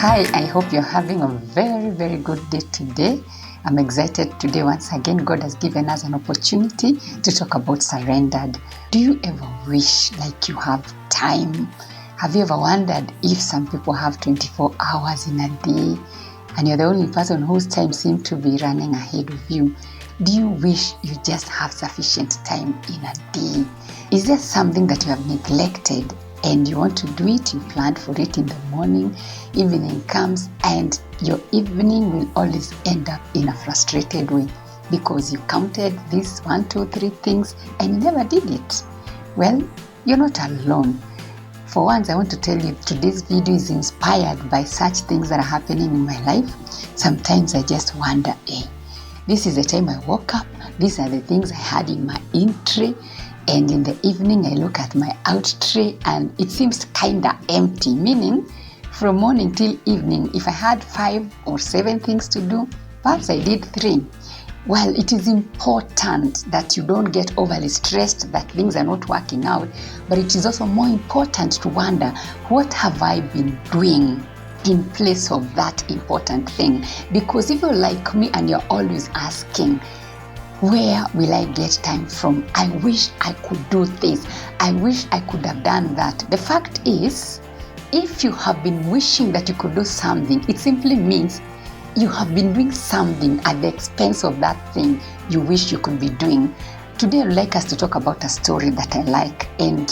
Hi, I hope you're having a very, very good day today. I'm excited today. Once again, God has given us an opportunity to talk about surrendered. Do you ever wish like you have time? Have you ever wondered if some people have 24 hours in a day and you're the only person whose time seems to be running ahead of you? Do you wish you just have sufficient time in a day? Is there something that you have neglected and you want to do it? You planned for it in the morning, evening comes, and your evening will always end up in a frustrated way because you counted these 1, 2, 3 things and you never did it. Well, you're not alone. For once, I want to tell you today's video is inspired by such things that are happening in my life. Sometimes I just wonder, this is the time I woke up, these are the things I had in my in tray, and in the evening I look at my out tray and it seems kinda empty, meaning from morning till evening, if I had 5 or 7 things to do, perhaps I did 3. Well, it is important that you don't get overly stressed that things are not working out, but it is also more important to wonder, what have I been doing in place of that important thing? Because if you're like me and you're always asking, where will I get time from? I wish I could do this. I wish I could have done that. The fact is, if you have been wishing that you could do something, it simply means you have been doing something at the expense of that thing you wish you could be doing. Today I'd like us to talk about a story that I like, and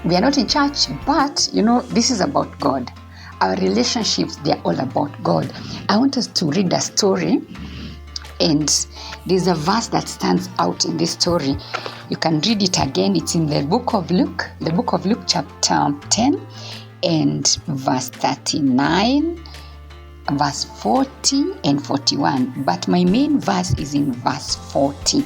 we are not in church, but this is about God. Our relationships, they're all about God. I want us to read a story, and there's a verse that stands out in this story. You can read it again. It's in the book of Luke chapter 10 and verse 39, verse 40 and 41. But my main verse is in verse 40.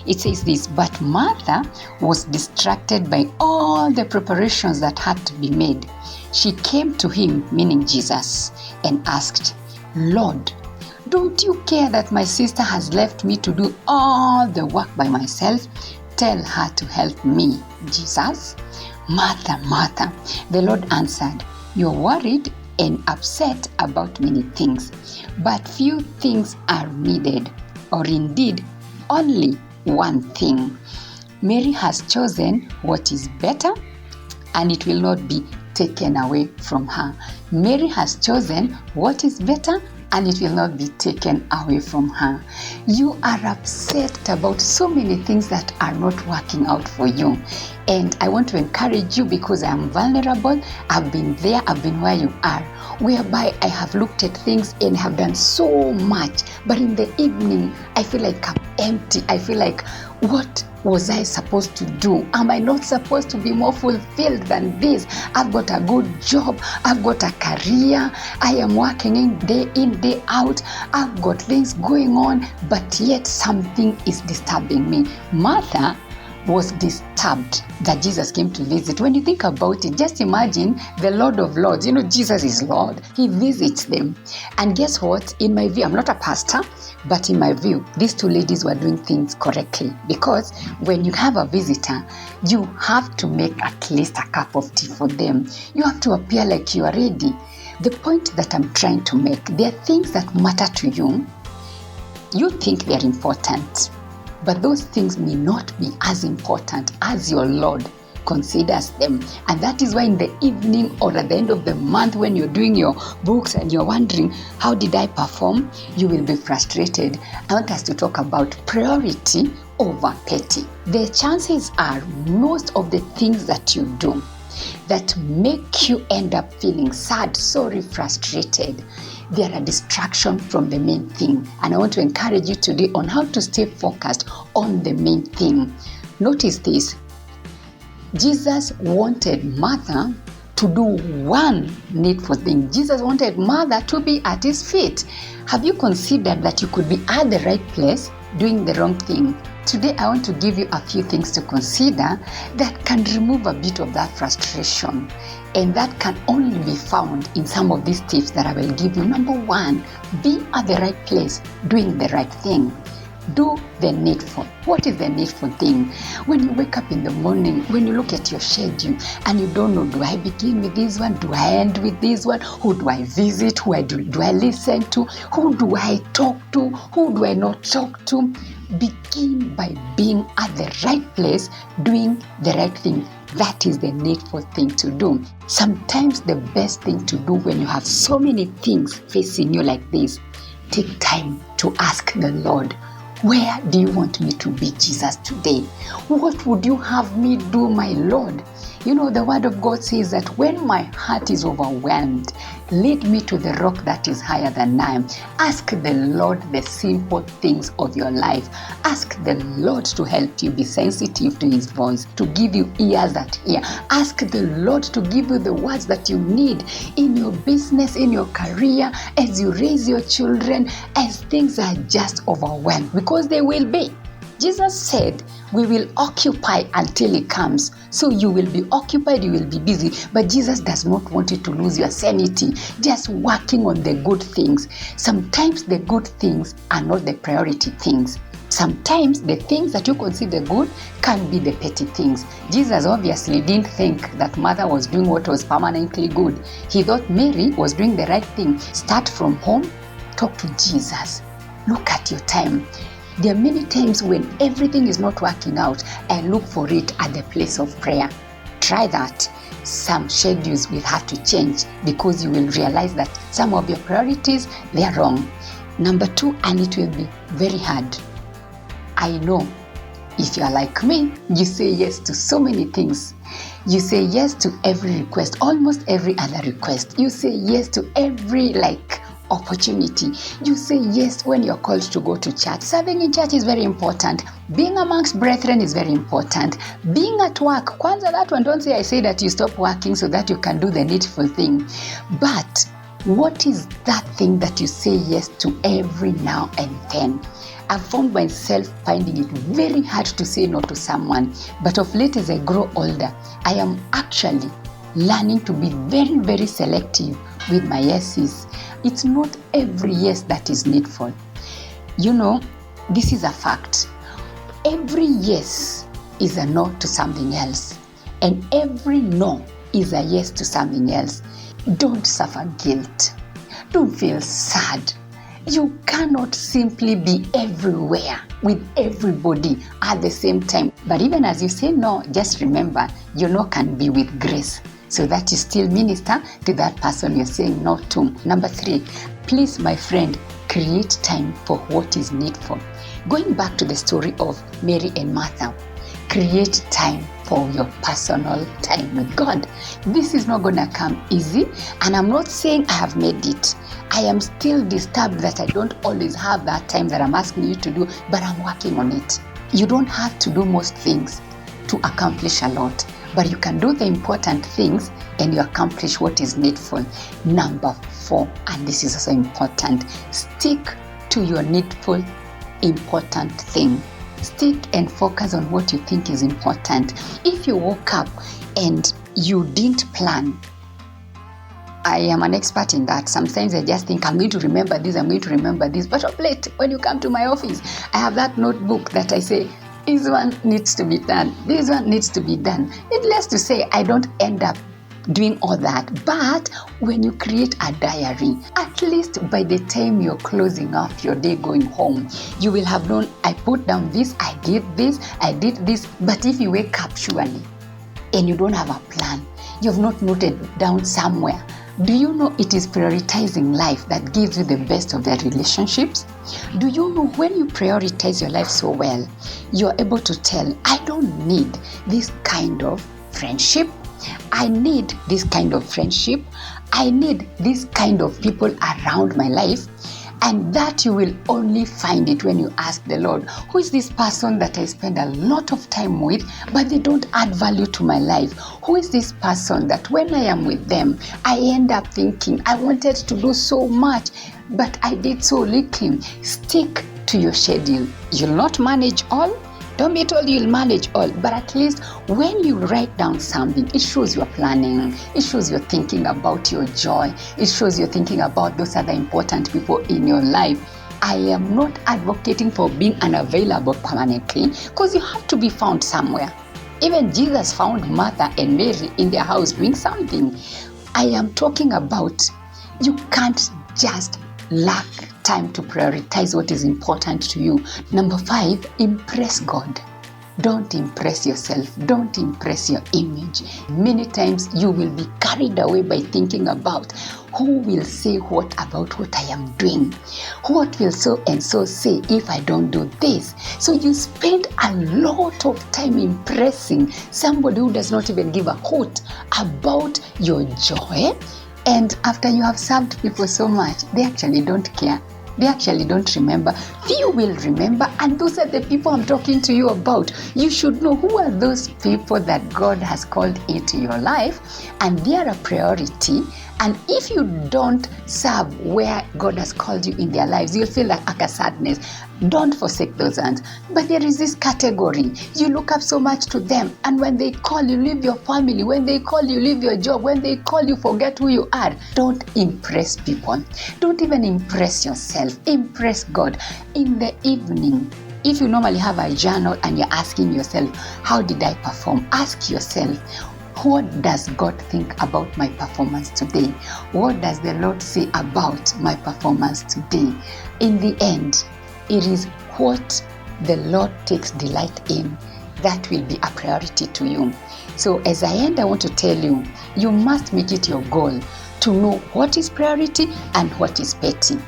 It says this: but Martha was distracted by all the preparations that had to be made. She came to him, meaning Jesus, and asked, Lord, don't you care that my sister has left me to do all the work by myself? Tell her to help me. Jesus: Martha, Martha, the Lord answered, you're worried and upset about many things, but few things are needed, or indeed only one thing. Mary has chosen what is better, and it will not be taken away from her. Mary has chosen what is better, and it will not be taken away from her. You are upset about so many things that are not working out for you. And I want to encourage you, because I am vulnerable. I've been there, I've been where you are, whereby I have looked at things and have done so much. But in the evening, I feel like I'm empty. I feel like, what was I supposed to do? Am I not supposed to be more fulfilled than this? I've got a good job. I've got a career. I am working in, day out. I've got things going on, but yet something is disturbing me. Martha was disturbed that Jesus came to visit. When you think about it, just imagine the Lord of Lords. Jesus is Lord. He visits them. And guess what? In my view, I'm not a pastor, but in my view, these 2 ladies were doing things correctly. Because when you have a visitor, you have to make at least a cup of tea for them. You have to appear like you are ready. The point that I'm trying to make, there are things that matter to you. You think they're important, but those things may not be as important as your Lord considers them. And that is why in the evening or at the end of the month, when you're doing your books and you're wondering, how did I perform? You will be frustrated. I want us to talk about priority over petty. The chances are most of the things that you do that make you end up feeling sad, sorry, frustrated, they are a distraction from the main thing. And I want to encourage you today on how to stay focused on the main thing. Notice this. Jesus wanted Martha to do one needful thing. Jesus wanted Martha to be at his feet. Have you considered that you could be at the right place doing the wrong thing? Today, I want to give you a few things to consider that can remove a bit of that frustration. And that can only be found in some of these tips that I will give you. Number 1, be at the right place, doing the right thing. Do the needful. What is the needful thing? When you wake up in the morning, when you look at your schedule and you don't know, do I begin with this one? Do I end with this one? Who do I visit? Who do I listen to? Who do I talk to? Who do I not talk to? Begin by being at the right place, doing the right thing. That is the needful thing to do. Sometimes the best thing to do when you have so many things facing you like this, take time to ask the Lord, where do you want me to be, Jesus, today? What would you have me do, my Lord? You know, the word of God says that when my heart is overwhelmed, lead me to the rock that is higher than I am. Ask the Lord the simple things of your life. Ask the Lord to help you be sensitive to his voice, to give you ears that hear. Ask the Lord to give you the words that you need in your business, in your career, as you raise your children, as things are just overwhelmed, because they will be. Jesus said, we will occupy until he comes. So you will be occupied, you will be busy. But Jesus does not want you to lose your sanity, just working on the good things. Sometimes the good things are not the priority things. Sometimes the things that you consider good can be the petty things. Jesus obviously didn't think that Martha was doing what was permanently good. He thought Mary was doing the right thing. Start from home, talk to Jesus. Look at your time. There are many times when everything is not working out, and look for it at the place of prayer. Try that. Some schedules will have to change because you will realize that some of your priorities, they are wrong. Number 2, and it will be very hard. I know if you are like me, you say yes to so many things. You say yes to every request, almost every other request. You say yes to every opportunity. You say yes when you're called to go to church. Serving in church is very important. Being amongst brethren is very important. Being at work, kwanza that one, don't say I say that you stop working so that you can do the needful thing. But what is that thing that you say yes to every now and then? I've found myself finding it very hard to say no to someone. But of late, as I grow older, I am actually learning to be very, very selective with my yeses. It's not every yes that is needful. You know, this is a fact. Every yes is a no to something else. And every no is a yes to something else. Don't suffer guilt. Don't feel sad. You cannot simply be everywhere with everybody at the same time. But even as you say no, just remember, your no can be with grace, so that you still minister to that person you're saying no to. Number 3, please, my friend, create time for what is needful. Going back to the story of Mary and Martha, create time for your personal time with God. This is not going to come easy, and I'm not saying I have made it. I am still disturbed that I don't always have that time that I'm asking you to do, but I'm working on it. You don't have to do most things to accomplish a lot, but you can do the important things and you accomplish what is needful. Number 4, and this is also important, stick to your needful, important thing. Stick and focus on what you think is important. If you woke up and you didn't plan, I am an expert in that. Sometimes I just think I'm going to remember this, But of late, when you come to my office, I have that notebook that I say, this one needs to be done. This one needs to be done. Needless to say, I don't end up doing all that. But when you create a diary, at least by the time you're closing off your day going home, you will have known, I put down this, I did this. But if you wake up surely and you don't have a plan, you've not noted down somewhere, do you know it is prioritizing life that gives you the best of the relationships? Do you know when you prioritize your life so well, you're able to tell, I don't need this kind of friendship. I need this kind of friendship. I need this kind of people around my life. And that you will only find it when you ask the Lord, who is this person that I spend a lot of time with, but they don't add value to my life? Who is this person that when I am with them, I end up thinking, I wanted to do so much, but I did so little? Stick to your schedule. You'll not manage all. Don't be told you'll manage all, but at least when you write down something, it shows you're planning. It shows you're thinking about your joy. It shows you're thinking about those other important people in your life. I am not advocating for being unavailable permanently, because you have to be found somewhere. Even Jesus found Martha and Mary in their house doing something. I am talking about you can't just lack time to prioritize what is important to you. Number 5, impress God. Don't impress yourself. Don't impress your image. Many times you will be carried away by thinking about who will say what about what I am doing. What will so and so say if I don't do this? So you spend a lot of time impressing somebody who does not even give a hoot about your joy. And after you have served people so much, they actually don't care. They actually don't remember. Few will remember, and those are the people I'm talking to you about. You should know who are those people that God has called into your life, and they are a priority. And if you don't serve where God has called you in their lives, you'll feel like a sadness. Don't forsake those ones. But there is this category. You look up so much to them, and when they call you, leave your family. When they call you, leave your job. When they call you, forget who you are. Don't impress people. Don't even impress yourself. Impress God. In the evening, if you normally have a journal and you're asking yourself, how did I perform? Ask yourself, what does God think about my performance today? What does the Lord say about my performance today? In the end, it is what the Lord takes delight in that will be a priority to you. So as I end, I want to tell you, you must make it your goal to know what is priority and what is petty.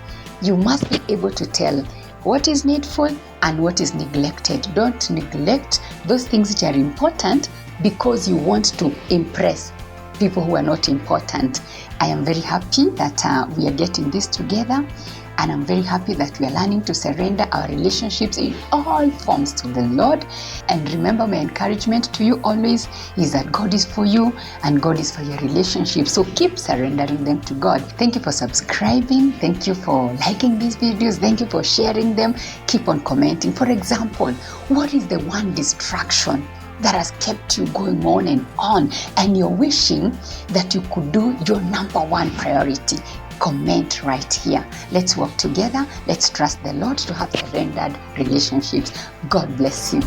You must be able to tell what is needful and what is neglected. Don't neglect those things which are important because you want to impress people who are not important. I am very happy that we are getting this together, and I'm very happy that we are learning to surrender our relationships in all forms to the Lord. And remember, my encouragement to you always is that God is for you and God is for your relationships. So keep surrendering them to God. Thank you for subscribing. Thank you for liking these videos. Thank you for sharing them. Keep on commenting. For example, what is the one distraction that has kept you going on and you're wishing that you could do your number one priority? Comment right here. Let's work together. Let's trust the Lord to have surrendered relationships. God bless you.